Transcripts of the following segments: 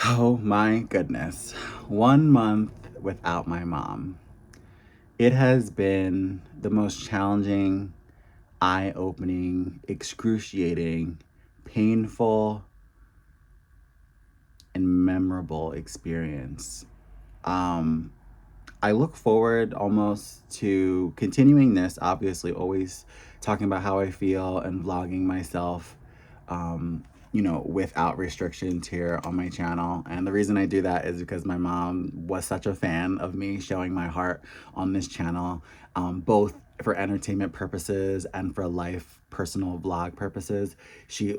Oh my goodness. 1 month without my mom. It has been the most challenging, eye opening, excruciating, painful, and memorable experience. Um, I look forward almost to continuing this, obviously, always talking about how I feel and vlogging myself, um, without restrictions here on my channel. And the reason I do that is because my mom was such a fan of me showing my heart on this channel, both for entertainment purposes and for life personal vlog purposes. She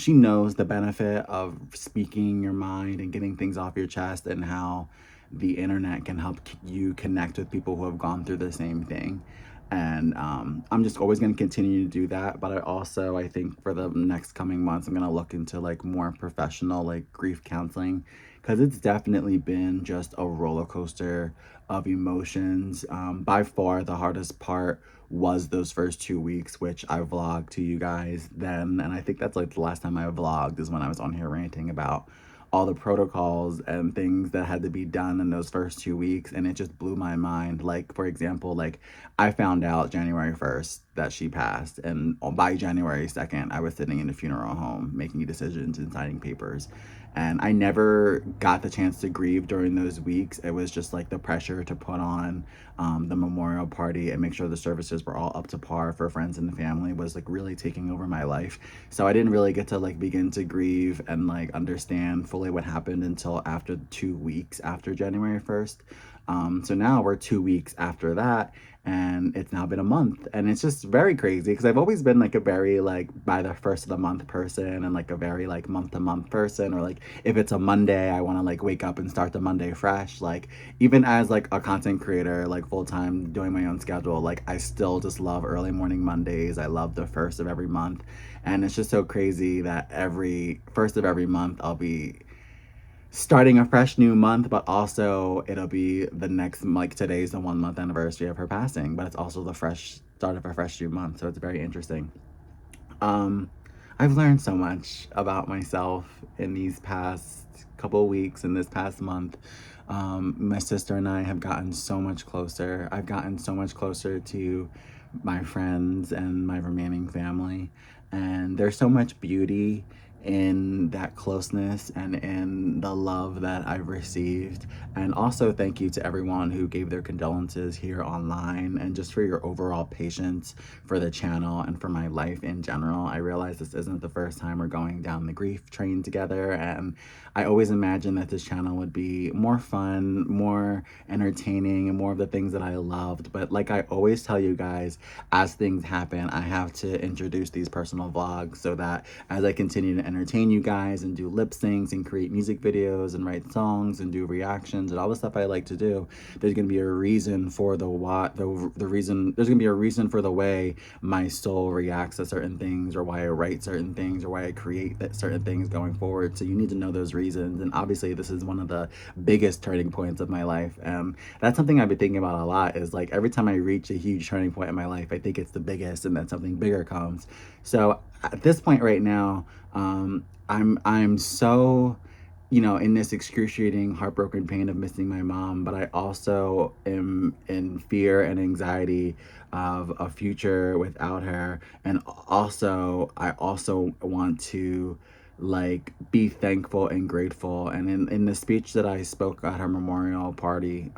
knows the benefit of speaking your mind and getting things off your chest, and how the internet can help you connect with people who have gone through the same thing. And I'm just always going to continue to do that. But I think for the next coming months, I'm going to look into like more professional like grief counseling, because it's definitely been just a roller coaster of emotions. By far the hardest part was those first 2 weeks, which I vlogged to you guys then. And I think that's like the last time I vlogged is when I was on here ranting about all the protocols and things that had to be done in those first 2 weeks. And it just blew my mind. Like, for example, like I found out January 1st that she passed. And by January 2nd, I was sitting in a funeral home making decisions and signing papers. And I never got the chance to grieve during those weeks. It was just like the pressure to put on the memorial party and make sure the services were all up to par for friends and the family was like really taking over my life. So I didn't really get to like begin to grieve and like understand fully what happened until after 2 weeks after January 1st. So now we're 2 weeks after that, and it's now been a month, and it's just very crazy because I've always been like a very like by the first of the month person, and like a very like month to month person, or like if it's a Monday, I want to like wake up and start the Monday fresh. Like even as like a content creator, like full time doing my own schedule, like I still just love early morning Mondays. I love the first of every month, and it's just so crazy that every first of every month I'll be starting a fresh new month, but also it'll be the next, like today's the 1 month anniversary of her passing, but it's also the fresh start of a fresh new month. So it's very interesting. Um, I've learned so much about myself in these past couple of weeks, in this past month. My sister and I have gotten so much closer. I've gotten so much closer to my friends and my remaining family. And there's so much beauty in that closeness and in the love that I've received. And also, thank you to everyone who gave their condolences here online, and just for your overall patience for the channel and for my life in general. I realize this isn't the first time we're going down the grief train together, and I always imagined that this channel would be more fun, more entertaining, and more of the things that I loved. But like I always tell you guys, as things happen, I have to introduce these personal vlogs so that as I continue to entertain you guys and do lip syncs and create music videos and write songs and do reactions and all the stuff I like to do, there's going to be a reason for the reason, there's going to be a reason for the way my soul reacts to certain things, or why I write certain things, or why I create certain things going forward. So you need to know those reasons. And obviously this is one of the biggest turning points of my life. That's something I've been thinking about a lot, is like every time I reach a huge turning point in my life, I think it's the biggest, and then something bigger comes. So at this point right now, I'm so, in this excruciating, heartbroken pain of missing my mom, but I also am in fear and anxiety of a future without her. And also, I also want to like be thankful and grateful. And in the speech that I spoke at her memorial party,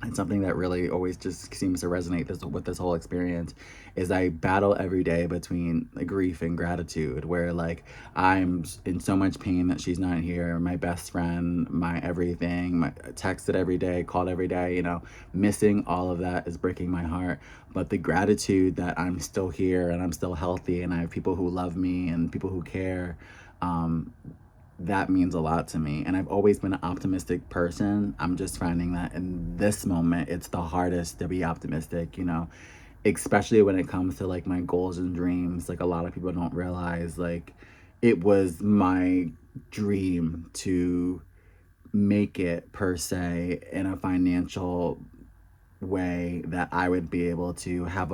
and something that really always just seems to resonate with this whole experience is I battle every day between grief and gratitude, where like I'm in so much pain that she's not here, my best friend, my everything, my texted every day, called every day, missing all of that is breaking my heart. But the gratitude that I'm still here and I'm still healthy and I have people who love me and people who care, um, that means a lot to me. And I've always been an optimistic person. I'm just finding that in this moment, it's the hardest to be optimistic, especially when it comes to like my goals and dreams. Like a lot of people don't realize, like it was my dream to make it per se in a financial way that I would be able to have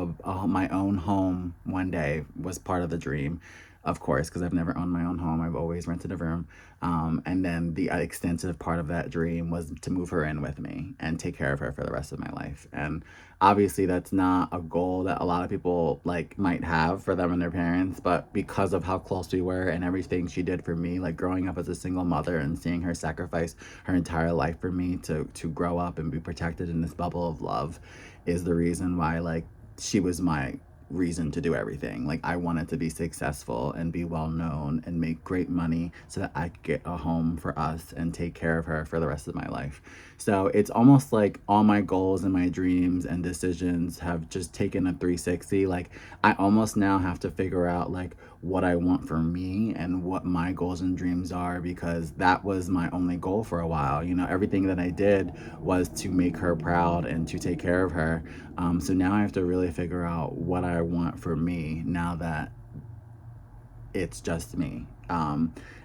my own home one day, was part of the dream. of course, because I've never owned my own home. I've always rented a room. And then the extensive part of that dream was to move her in with me and take care of her for the rest of my life. And obviously that's not a goal that a lot of people like might have for them and their parents, but because of how close we were and everything she did for me, like growing up as a single mother and seeing her sacrifice her entire life for me to grow up and be protected in this bubble of love is the reason why like she was my reason to do everything. Like I wanted to be successful and be well known and make great money so that I could get a home for us and take care of her for the rest of my life. So it's almost like all my goals and my dreams and decisions have just taken a 360. Like I almost now have to figure out like what I want for me and what my goals and dreams are, because that was my only goal for a while. You know, everything that I did was to make her proud and to take care of her. So now I have to really figure out what I want for me now that it's just me.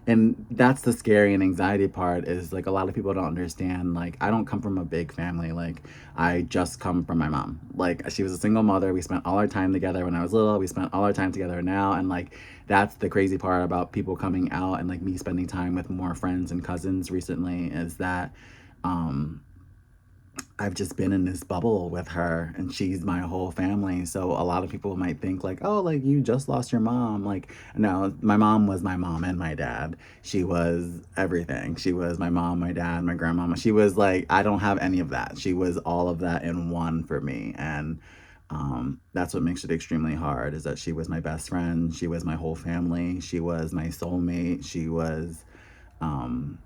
And that's the scary and anxiety part, is like a lot of people don't understand. Like I don't come from a big family. Like I just come from my mom. Like she was a single mother. We spent all our time together when I was little. We spent all our time together now. And like that's the crazy part about people coming out and like me spending time with more friends and cousins recently, is that um I've just been in this bubble with her and she's my whole family. So a lot of people might think like, oh, like you just lost your mom. Like, no, my mom was my mom and my dad. She was everything. She was my mom, my dad, my grandmama. She was like, I don't have any of that. She was all of that in one for me. And that's what makes it extremely hard, is that she was my best friend. She was my whole family. She was my soulmate. She was um,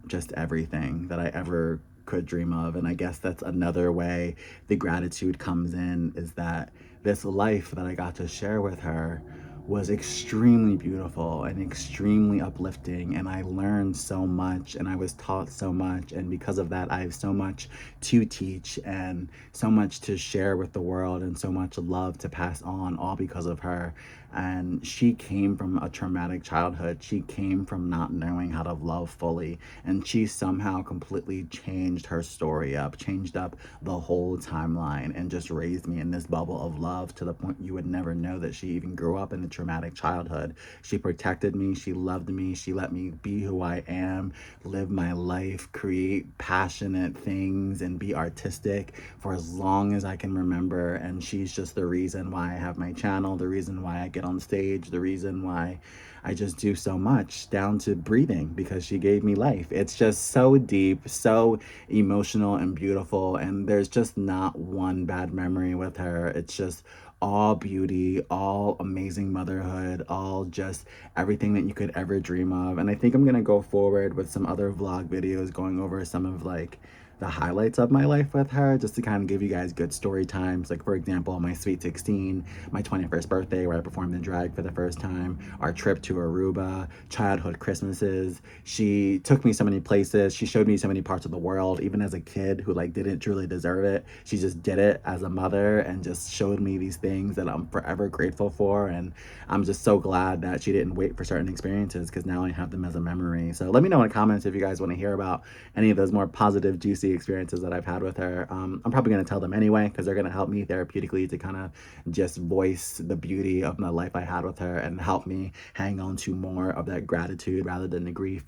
just everything that I ever could dream of. And I guess that's another way the gratitude comes in, is that this life that I got to share with her was extremely beautiful and extremely uplifting, and I learned so much and I was taught so much, and because of that I have so much to teach and so much to share with the world and so much love to pass on, all because of her. And she came from a traumatic childhood. She came from not knowing how to love fully, and she somehow completely changed her story up, changed up the whole timeline, and just raised me in this bubble of love to the point you would never know that she even grew up in a traumatic childhood. She protected me, she loved me, she let me be who I am, live my life, create passionate things, and be artistic for as long as I can remember. And she's just the reason why I have my channel, the reason why I get on stage, the reason why I just do so much, down to breathing, because she gave me life. It's just so deep, so emotional and beautiful. And there's just not one bad memory with her. It's just all beauty, all amazing motherhood, all just everything that you could ever dream of. And I think I'm gonna go forward with some other vlog videos going over some of like the highlights of my life with her, just to kind of give you guys good story times. Like for example, my sweet 16, my 21st birthday where I performed in drag for the first time, our trip to Aruba, childhood Christmases. She took me so many places. She showed me so many parts of the world, even as a kid who like didn't truly deserve it. She just did it as a mother and just showed me these things that I'm forever grateful for. And I'm just so glad that she didn't wait for certain experiences, because now I have them as a memory. So let me know in the comments if you guys want to hear about any of those more positive, juicy experiences that I've had with her. I'm probably going to tell them anyway, because they're going to help me therapeutically to kind of just voice the beauty of the life I had with her and help me hang on to more of that gratitude rather than the grief.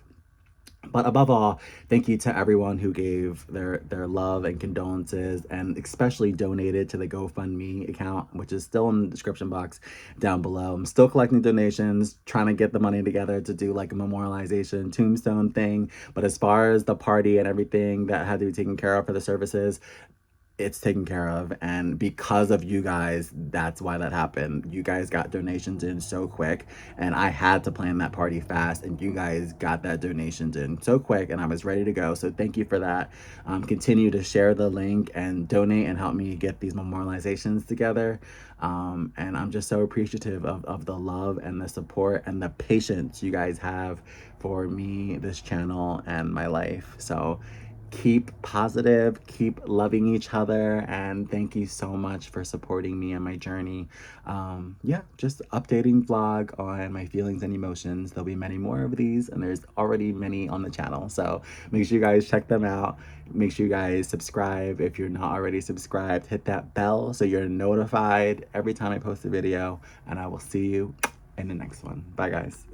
But above all, thank you to everyone who gave their love and condolences, and especially donated to the GoFundMe account, which is still in the description box down below. I'm still collecting donations, trying to get the money together to do like a memorialization tombstone thing. But as far as the party and everything that had to be taken care of for the services, it's taken care of. And because of you guys, that's why that happened. You guys got donations in so quick, and I had to plan that party fast, and you guys got that donations in so quick, and I was ready to go. So thank you for that. Continue to share the link and donate and help me get these memorializations together. And I'm just so appreciative of the love and the support and the patience you guys have for me, this channel, and my life. So keep positive, keep loving each other, and thank you so much for supporting me on my journey. Yeah, just updating vlog on my feelings and emotions. There'll be many more of these, and there's already many on the channel, so make sure you guys check them out. Make sure you guys subscribe if you're not already subscribed. Hit that bell so you're notified every time I post a video, and I will see you in the next one. Bye, guys.